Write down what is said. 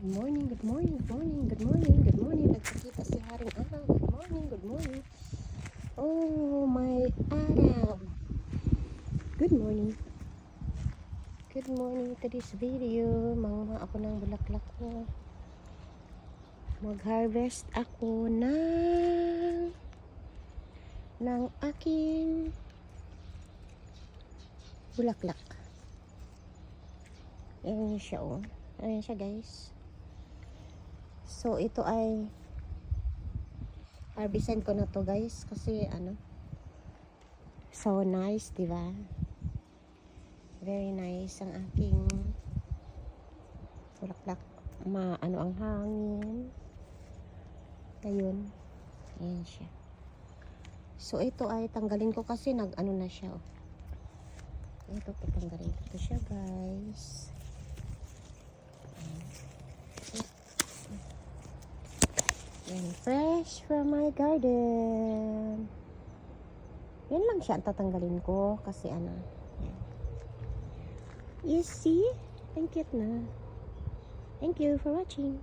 Good morning, good morning, good morning, good morning, good morning. Nagpakita si Haring Araw. Good morning, good morning. Oh, my Araw. Good morning. Good morning to this video. Manguha ako ng bulaklak ko. Mag-harvest ako ng aking bulaklak. Ayan siya, oh. Ayan siya, guys. So, ito ay harvestin ko na to, guys. Kasi, so nice, diba? Very nice ang aking bulaklak. Ang hangin. Ayun. Ayan siya. So, ito ay tanggalin ko kasi na siya, oh. Ito, tatanggalin ko siya, guys. Ayan, fresh from my garden. Yan lang siya ang tatanggalin ko kasi Ayan. You see? Ang cute na. Thank you for watching.